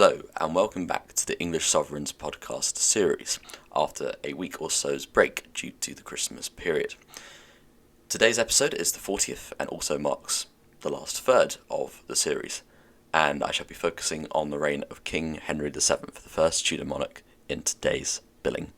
Hello, and welcome back to the English Sovereigns podcast series, after a week or so's break due to the Christmas period. Today's episode is the 40th and also marks the last third of the series, and I shall be focusing on the reign of King Henry VII, the first Tudor monarch, in today's billing.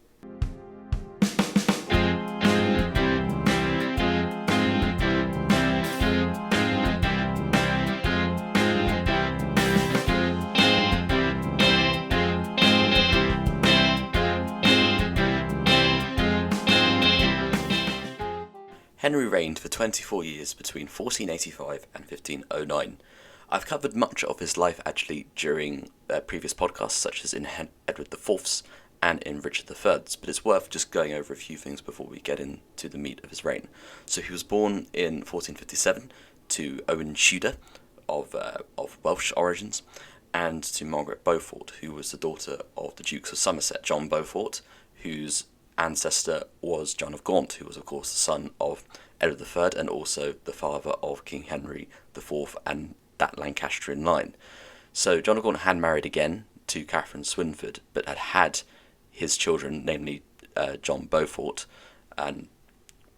Henry reigned for 24 years between 1485 and 1509. I've covered much of his life actually during previous podcasts, such as in Edward IV's and in Richard III's, but it's worth just going over a few things before we get into the meat of his reign. So he was born in 1457 to Owen Tudor of Welsh origins, and to Margaret Beaufort, who was the daughter of the Dukes of Somerset, John Beaufort, whose ancestor was John of Gaunt, who was of course the son of Edward III and also the father of King Henry IV and that Lancastrian line. So John of Gaunt had married again to Catherine Swynford, but had his children, namely John Beaufort, and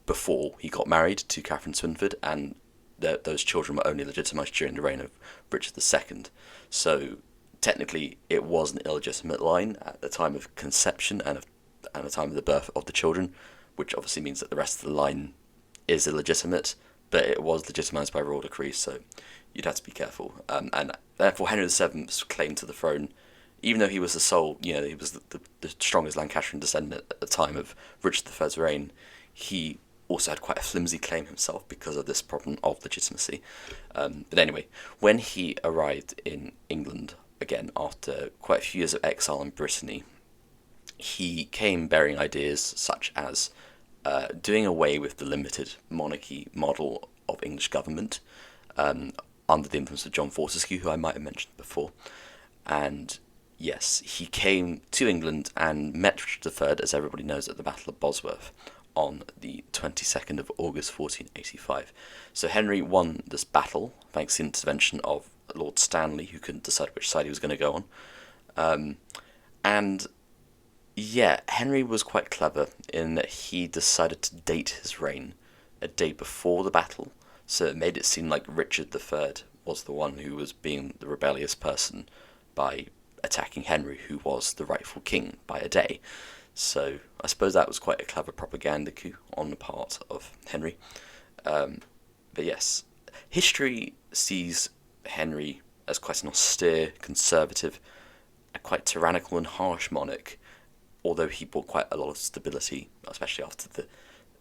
before he got married to Catherine Swynford, and those children were only legitimised during the reign of Richard II. So technically it was an illegitimate line at the time of conception and the time of the birth of the children, which obviously means that the rest of the line is illegitimate, but it was legitimised by royal decree, so you'd have to be careful. And therefore Henry VII's claim to the throne, even though he was the sole, he was the strongest Lancastrian descendant at the time of Richard III's reign, he also had quite a flimsy claim himself because of this problem of legitimacy. But anyway, when he arrived in England, again after quite a few years of exile in Brittany, he came bearing ideas such as doing away with the limited monarchy model of English government, under the influence of John Fortescue, who I might have mentioned before. And yes, he came to England and met Richard III, as everybody knows, at the Battle of Bosworth on the 22nd of August 1485. So Henry won this battle thanks to the intervention of Lord Stanley, who couldn't decide which side he was going to go on. Yeah, Henry was quite clever in that he decided to date his reign a day before the battle, so it made it seem like Richard III was the one who was being the rebellious person by attacking Henry, who was the rightful king, by a day. So I suppose that was quite a clever propaganda coup on the part of Henry. But yes, history sees Henry as quite an austere, conservative, a quite tyrannical and harsh monarch, although he brought quite a lot of stability, especially after the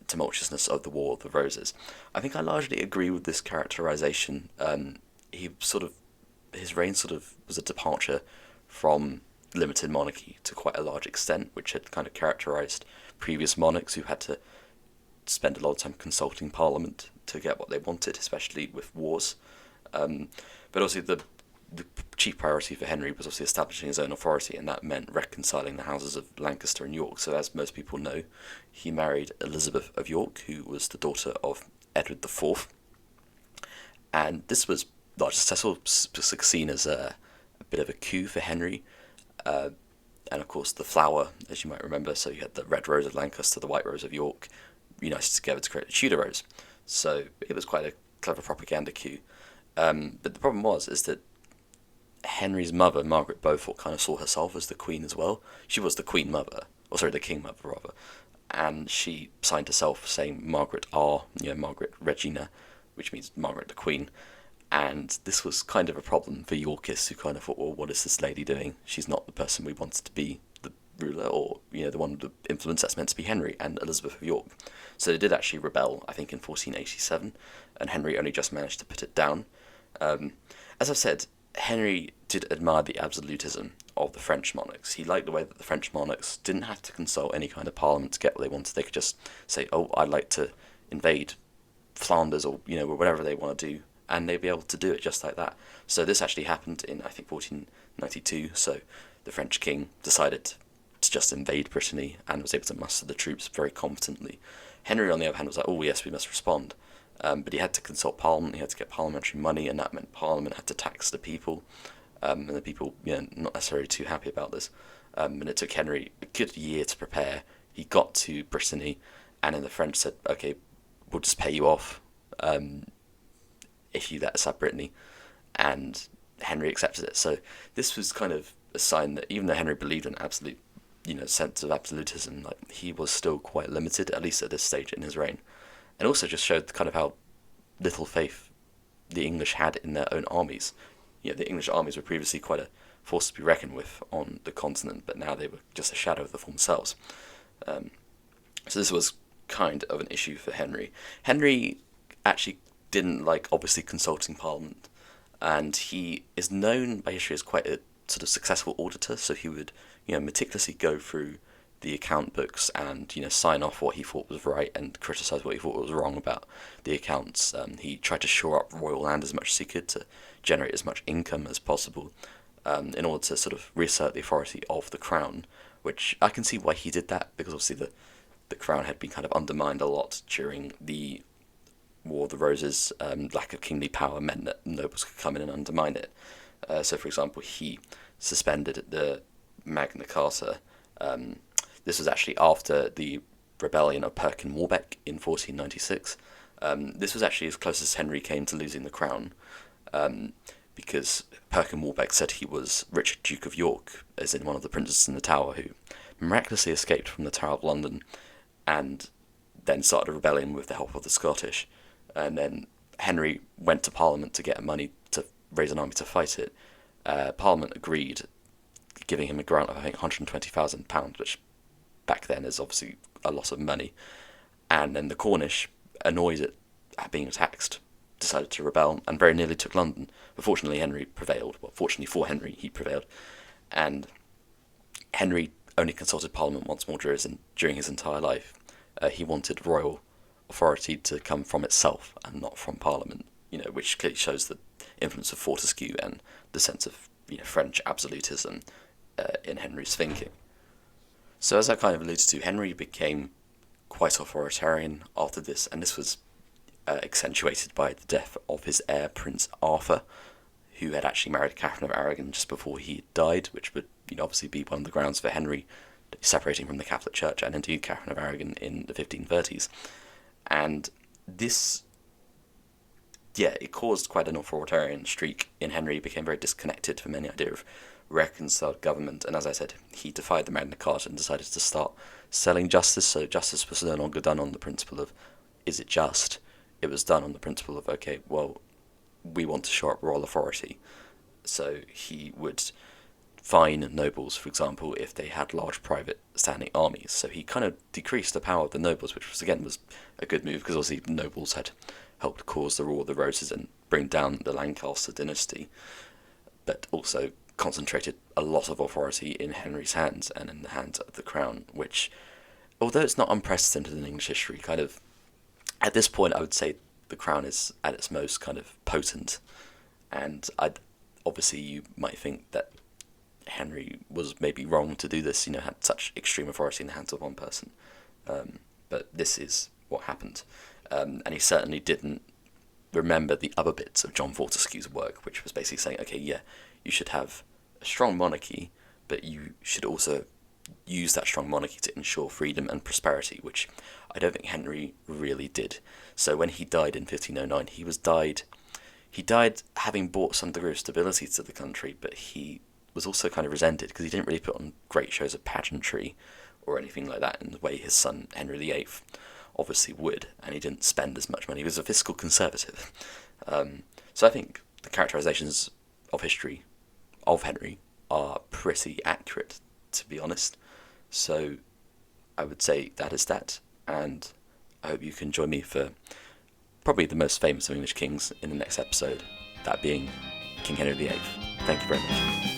tumultuousness of the War of the Roses. I think I largely agree with this characterization. His reign sort of was a departure from limited monarchy to quite a large extent, which had kind of characterized previous monarchs who had to spend a lot of time consulting Parliament to get what they wanted, especially with wars. But also the chief priority for Henry was obviously establishing his own authority, and that meant reconciling the houses of Lancaster and York. So as most people know, he married Elizabeth of York, who was the daughter of Edward IV. And this was largely successful, seen as a bit of a coup for Henry. And of course the flower, as you might remember, so you had the red rose of Lancaster, the white rose of York, united together to create the Tudor rose. So it was quite a clever propaganda coup. But the problem is that Henry's mother, Margaret Beaufort, kind of saw herself as the queen as well. She was the queen mother, the king mother rather, and she signed herself saying Margaret Margaret Regina, which means Margaret the Queen. And this was kind of a problem for Yorkists, who kind of thought, well, what is this lady doing? She's not the person we wanted to be the ruler, or the one with the influence that's meant to be Henry and Elizabeth of York. So they did actually rebel, I think, in 1487, and Henry only just managed to put it down. As I've said, Henry did admire the absolutism of the French monarchs. He liked the way that the French monarchs didn't have to consult any kind of parliament to get what they wanted. They could just say, oh, I'd like to invade Flanders, or whatever they want to do, and they'd be able to do it just like that. So this actually happened in, I think, 1492. So the French king decided to just invade Brittany and was able to muster the troops very competently. Henry, on the other hand, was like, oh yes, we must respond. But he had to consult Parliament, he had to get parliamentary money, and that meant Parliament had to tax the people. and the people, not necessarily too happy about this. And it took Henry a good year to prepare. He got to Brittany, and then the French said, "Okay, we'll just pay you off if you let us have Brittany," and Henry accepted it. So this was kind of a sign that even though Henry believed in absolute, sense of absolutism, like he was still quite limited, at least at this stage in his reign, and also just showed kind of how little faith the English had in their own armies. The English armies were previously quite a force to be reckoned with on the continent, but now they were just a shadow of the former selves. So this was kind of an issue for Henry. Henry actually didn't like, obviously, consulting Parliament, and he is known by history as quite a sort of successful auditor, so he would, meticulously go through the account books and, sign off what he thought was right and criticise what he thought was wrong about the accounts. He tried to shore up royal land as much as he could to generate as much income as possible, in order to sort of reassert the authority of the crown, which I can see why he did that, because obviously the crown had been kind of undermined a lot during the War of the Roses. Lack of kingly power meant that nobles could come in and undermine it. So, for example, he suspended the Magna Carta. This was actually after the rebellion of Perkin Warbeck in 1496. This was actually as close as Henry came to losing the crown, because Perkin Warbeck said he was Richard, Duke of York, as in one of the princes in the Tower, who miraculously escaped from the Tower of London and then started a rebellion with the help of the Scottish. And then Henry went to Parliament to get money to raise an army to fight it. Parliament agreed, giving him a grant of, I think, £120,000, which back then is obviously a lot of money. And then the Cornish, annoyed at being taxed, decided to rebel and very nearly took London. But fortunately, Henry prevailed. Well, fortunately for Henry, he prevailed. And Henry only consulted Parliament once more during his entire life. He wanted royal authority to come from itself and not from Parliament, which clearly shows the influence of Fortescue and the sense of French absolutism in Henry's thinking. So as I kind of alluded to, Henry became quite authoritarian after this, and this was accentuated by the death of his heir, Prince Arthur, who had actually married Catherine of Aragon just before he died, which would obviously be one of the grounds for Henry separating from the Catholic Church and indeed Catherine of Aragon in the 1530s. And this, it caused quite an authoritarian streak in Henry. He became very disconnected from any idea of reconciled government, and as I said, he defied the Magna Carta and decided to start selling justice. So justice was no longer done on the principle of, is it just? It was done on the principle of, okay, well, we want to shore up royal authority. So he would fine nobles, for example, if they had large private standing armies. So he kind of decreased the power of the nobles, which was a good move, because obviously nobles had helped cause the War of the Roses and bring down the Lancaster dynasty, but also concentrated a lot of authority in Henry's hands and in the hands of the crown, which, although it's not unprecedented in English history, kind of, at this point I would say the crown is at its most kind of potent, and obviously you might think that Henry was maybe wrong to do this, had such extreme authority in the hands of one person, but this is what happened, and he certainly didn't remember the other bits of John Fortescue's work, which was basically saying, okay, yeah, you should have a strong monarchy, but you should also use that strong monarchy to ensure freedom and prosperity, which I don't think Henry really did. So when he died in 1509, he died having brought some degree of stability to the country, but he was also kind of resented because he didn't really put on great shows of pageantry or anything like that in the way his son Henry VIII obviously would, and he didn't spend as much money. He was a fiscal conservative. So I think the characterizations of history of Henry are pretty accurate, to be honest. So I would say that is that, and I hope you can join me for probably the most famous of English kings in the next episode, that being King Henry VIII. Thank you very much.